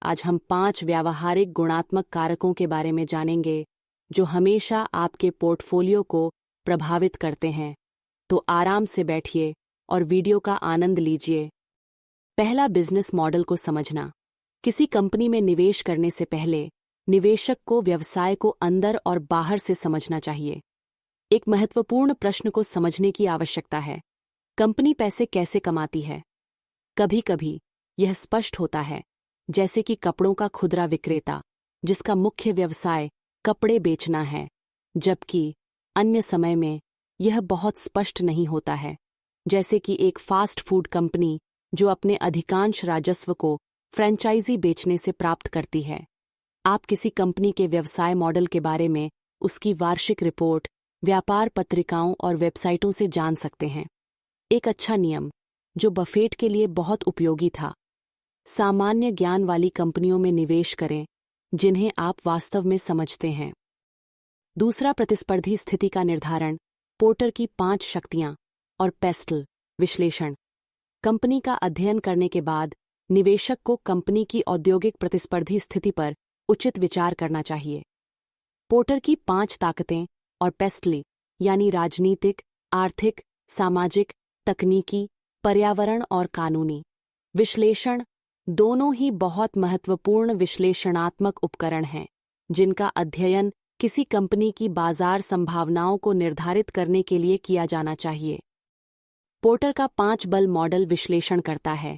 आज हम 5 व्यावहारिक गुणात्मक कारकों के बारे में जानेंगे जो हमेशा आपके पोर्टफोलियो को प्रभावित करते हैं। तो आराम से बैठिए और वीडियो का आनंद लीजिए। पहला, बिजनेस मॉडल को समझना। किसी कंपनी में निवेश करने से पहले निवेशक को व्यवसाय को अंदर और बाहर से समझना चाहिए। एक महत्वपूर्ण प्रश्न को समझने की आवश्यकता है: कंपनी पैसे कैसे कमाती है? कभी-कभी यह स्पष्ट होता है, जैसे कि कपड़ों का खुदरा विक्रेता जिसका मुख्य व्यवसाय कपड़े बेचना है, जबकि अन्य समय में यह बहुत स्पष्ट नहीं होता है, जैसे कि एक फास्ट फूड कंपनी जो अपने अधिकांश राजस्व को फ्रेंचाइजी बेचने से प्राप्त करती है। आप किसी कंपनी के व्यवसाय मॉडल के बारे में उसकी वार्षिक रिपोर्ट, व्यापार पत्रिकाओं और वेबसाइटों से जान सकते हैं। एक अच्छा नियम जो बफेट के लिए बहुत उपयोगी था: सामान्य ज्ञान वाली कंपनियों में निवेश करें जिन्हें आप वास्तव में समझते हैं। दूसरा, प्रतिस्पर्धी स्थिति का निर्धारण, पोर्टर की 5 शक्तियां और पेस्टल विश्लेषण। कंपनी का अध्ययन करने के बाद निवेशक को कंपनी की औद्योगिक प्रतिस्पर्धी स्थिति पर उचित विचार करना चाहिए। पोर्टर की 5 ताकतें और पेस्टली यानी राजनीतिक, आर्थिक, सामाजिक, तकनीकी, पर्यावरण और कानूनी विश्लेषण दोनों ही बहुत महत्वपूर्ण विश्लेषणात्मक उपकरण हैं जिनका अध्ययन किसी कंपनी की बाजार संभावनाओं को निर्धारित करने के लिए किया जाना चाहिए। पोर्टर का 5 बल मॉडल विश्लेषण करता है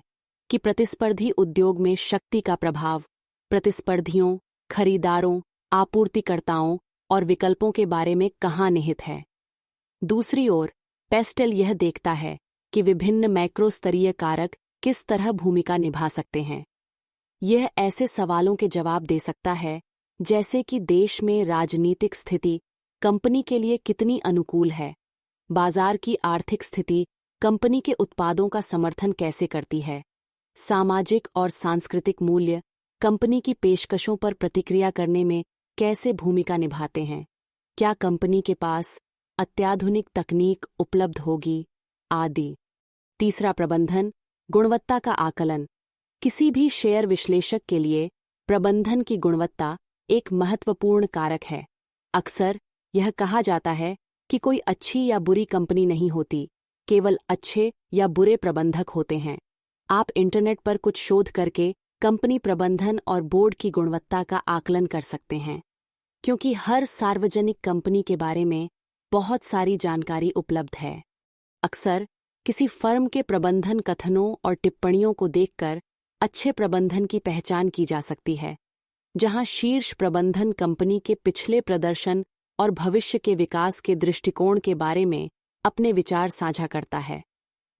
कि प्रतिस्पर्धी उद्योग में शक्ति का प्रभाव प्रतिस्पर्धियों, खरीदारों, आपूर्तिकर्ताओं और विकल्पों के बारे में कहाँ निहित है। दूसरी ओर, पेस्टल यह देखता है कि विभिन्न मैक्रो स्तरीय कारक किस तरह भूमिका निभा सकते हैं। यह ऐसे सवालों के जवाब दे सकता है जैसे कि देश में राजनीतिक स्थिति कंपनी के लिए कितनी अनुकूल है, बाजार की आर्थिक स्थिति कंपनी के उत्पादों का समर्थन कैसे करती है, सामाजिक और सांस्कृतिक मूल्य कंपनी की पेशकशों पर प्रतिक्रिया करने में कैसे भूमिका निभाते हैं, क्या कंपनी के पास अत्याधुनिक तकनीक उपलब्ध होगी, आदि। तीसरा, प्रबंधन गुणवत्ता का आकलन। किसी भी शेयर विश्लेषक के लिए प्रबंधन की गुणवत्ता एक महत्वपूर्ण कारक है। अक्सर यह कहा जाता है कि कोई अच्छी या बुरी कंपनी नहीं होती, केवल अच्छे या बुरे प्रबंधक होते हैं। आप इंटरनेट पर कुछ शोध करके कंपनी प्रबंधन और बोर्ड की गुणवत्ता का आकलन कर सकते हैं, क्योंकि हर सार्वजनिक कंपनी के बारे में बहुत सारी जानकारी उपलब्ध है। अक्सर किसी फर्म के प्रबंधन कथनों और टिप्पणियों को देखकर अच्छे प्रबंधन की पहचान की जा सकती है, जहां शीर्ष प्रबंधन कंपनी के पिछले प्रदर्शन और भविष्य के विकास के दृष्टिकोण के बारे में अपने विचार साझा करता है।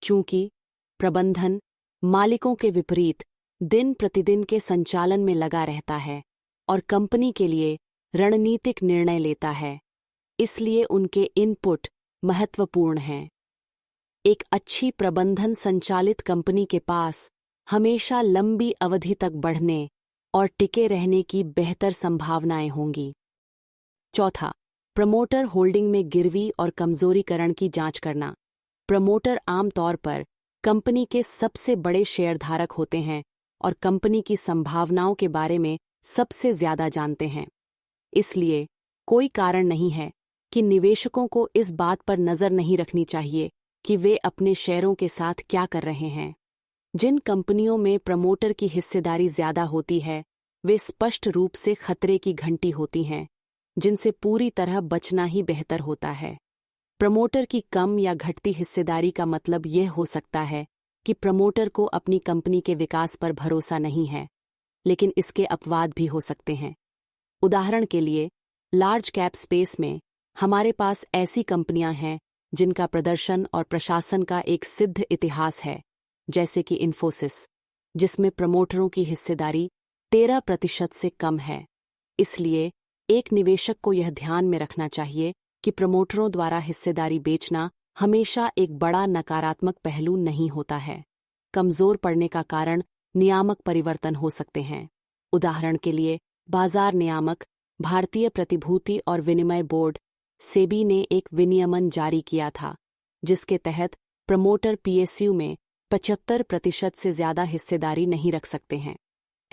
चूंकि प्रबंधन मालिकों के विपरीत दिन प्रतिदिन के संचालन में लगा रहता है और कंपनी के लिए रणनीतिक निर्णय लेता है, इसलिए उनके इनपुट महत्वपूर्ण हैं। एक अच्छी प्रबंधन संचालित कंपनी के पास हमेशा लंबी अवधि तक बढ़ने और टिके रहने की बेहतर संभावनाएं होंगी। चौथा, प्रमोटर होल्डिंग में गिरवी और कमजोरीकरण की जांच करना। प्रमोटर आमतौर पर कंपनी के सबसे बड़े शेयरधारक होते हैं और कंपनी की संभावनाओं के बारे में सबसे ज्यादा जानते हैं। इसलिए कोई कारण नहीं है कि निवेशकों को इस बात पर नजर नहीं रखनी चाहिए कि वे अपने शेयरों के साथ क्या कर रहे हैं। जिन कंपनियों में प्रमोटर की हिस्सेदारी ज्यादा होती है, वे स्पष्ट रूप से खतरे की घंटी होती हैं, जिनसे पूरी तरह बचना ही बेहतर होता है। प्रमोटर की कम या घटती हिस्सेदारी का मतलब यह हो सकता है कि प्रमोटर को अपनी कंपनी के विकास पर भरोसा नहीं है, लेकिन इसके अपवाद भी हो सकते हैं। उदाहरण के लिए, लार्ज कैप स्पेस में हमारे पास ऐसी कंपनियां हैं जिनका प्रदर्शन और प्रशासन का एक सिद्ध इतिहास है, जैसे कि इन्फोसिस, जिसमें प्रमोटरों की हिस्सेदारी 13% से कम है। इसलिए एक निवेशक को यह ध्यान में रखना चाहिए कि प्रमोटरों द्वारा हिस्सेदारी बेचना हमेशा एक बड़ा नकारात्मक पहलू नहीं होता है। कमजोर पड़ने का कारण नियामक परिवर्तन हो सकते हैं। उदाहरण के लिए, बाजार नियामक भारतीय प्रतिभूति और विनिमय बोर्ड सेबी ने एक विनियमन जारी किया था, जिसके तहत प्रमोटर पीएसयू में 75% से ज्यादा हिस्सेदारी नहीं रख सकते हैं।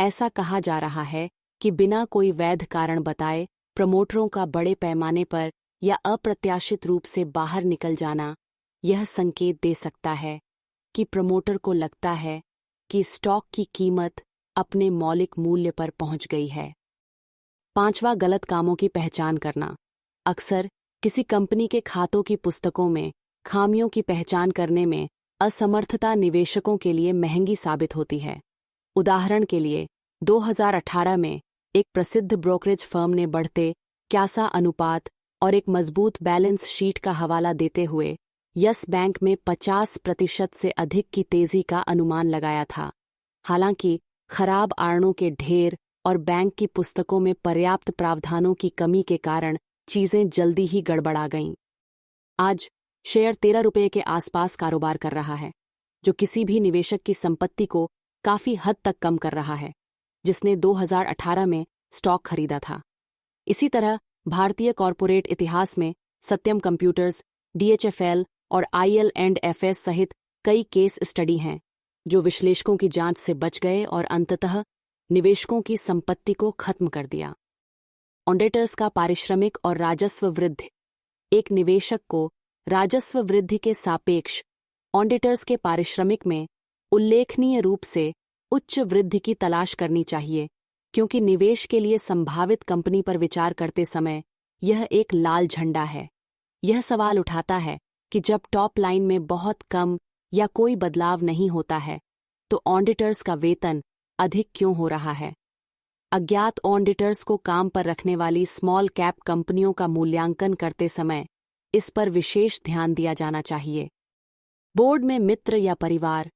ऐसा कहा जा रहा है कि बिना कोई वैध कारण बताए प्रमोटरों का बड़े पैमाने पर या अप्रत्याशित रूप से बाहर निकल जाना यह संकेत दे सकता है कि प्रमोटर को लगता है कि स्टॉक की कीमत अपने मौलिक मूल्य पर पहुंच गई है। 5वां, गलत कामों की पहचान करना। अक्सर किसी कंपनी के खातों की पुस्तकों में खामियों की पहचान करने में असमर्थता निवेशकों के लिए महंगी साबित होती है। उदाहरण के लिए 2018 में एक प्रसिद्ध ब्रोकरेज फर्म ने बढ़ते क्यासा अनुपात और एक मजबूत बैलेंस शीट का हवाला देते हुए यस बैंक में 50% से अधिक की तेजी का अनुमान लगाया था। हालांकि खराब आड़नों के ढेर और बैंक की पुस्तकों में पर्याप्त प्रावधानों की कमी के कारण चीजें जल्दी ही गड़बड़ा गईं। आज शेयर 13 रुपये के आसपास कारोबार कर रहा है, जो किसी भी निवेशक की संपत्ति को काफी हद तक कम कर रहा है जिसने 2018 में स्टॉक खरीदा था। इसी तरह भारतीय कॉरपोरेट इतिहास में सत्यम कंप्यूटर्स, DHFL और IL&FS सहित कई केस स्टडी हैं जो विश्लेषकों की जांच से बच गए और अंततः निवेशकों की संपत्ति को खत्म कर दिया। ऑडिटर्स का पारिश्रमिक और राजस्व वृद्धि। एक निवेशक को राजस्व वृद्धि के सापेक्ष ऑडिटर्स के पारिश्रमिक में उल्लेखनीय रूप से उच्च वृद्धि की तलाश करनी चाहिए, क्योंकि निवेश के लिए संभावित कंपनी पर विचार करते समय यह एक लाल झंडा है। यह सवाल उठाता है कि जब टॉप लाइन में बहुत कम या कोई बदलाव नहीं होता है तो ऑडिटर्स का वेतन अधिक क्यों हो रहा है। अज्ञात ऑडिटर्स को काम पर रखने वाली स्मॉल कैप कंपनियों का मूल्यांकन करते समय इस पर विशेष ध्यान दिया जाना चाहिए। बोर्ड में मित्र या परिवार।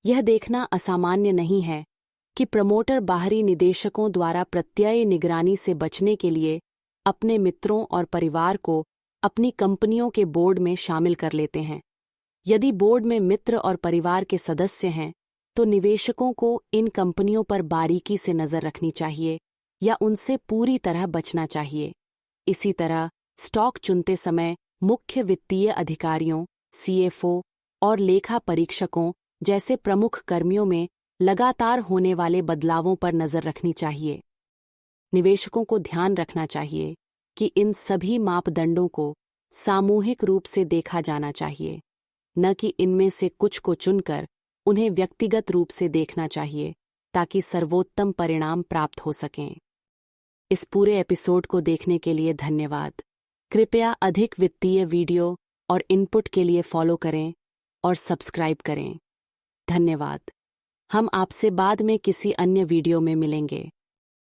यह देखना असामान्य नहीं है कि प्रमोटर बाहरी निदेशकों द्वारा प्रत्यय निगरानी से बचने के लिए अपने मित्रों और परिवार को अपनी कंपनियों के बोर्ड में शामिल कर लेते हैं। यदि बोर्ड में मित्र और परिवार के सदस्य हैं तो निवेशकों को इन कंपनियों पर बारीकी से नजर रखनी चाहिए या उनसे पूरी तरह बचना चाहिए। इसी तरह स्टॉक चुनते समय मुख्य वित्तीय अधिकारियों, CFO और लेखा परीक्षकों जैसे प्रमुख कर्मियों में लगातार होने वाले बदलावों पर नजर रखनी चाहिए। निवेशकों को ध्यान रखना चाहिए कि इन सभी मापदंडों को सामूहिक रूप से देखा जाना चाहिए, न कि इनमें से कुछ को चुनकर उन्हें व्यक्तिगत रूप से देखना चाहिए ताकि सर्वोत्तम परिणाम प्राप्त हो सकें। इस पूरे एपिसोड को देखने के लिए धन्यवाद। कृपया अधिक वित्तीय वीडियो और इनपुट के लिए फॉलो करें और सब्सक्राइब करें। धन्यवाद। हम आपसे बाद में किसी अन्य वीडियो में मिलेंगे।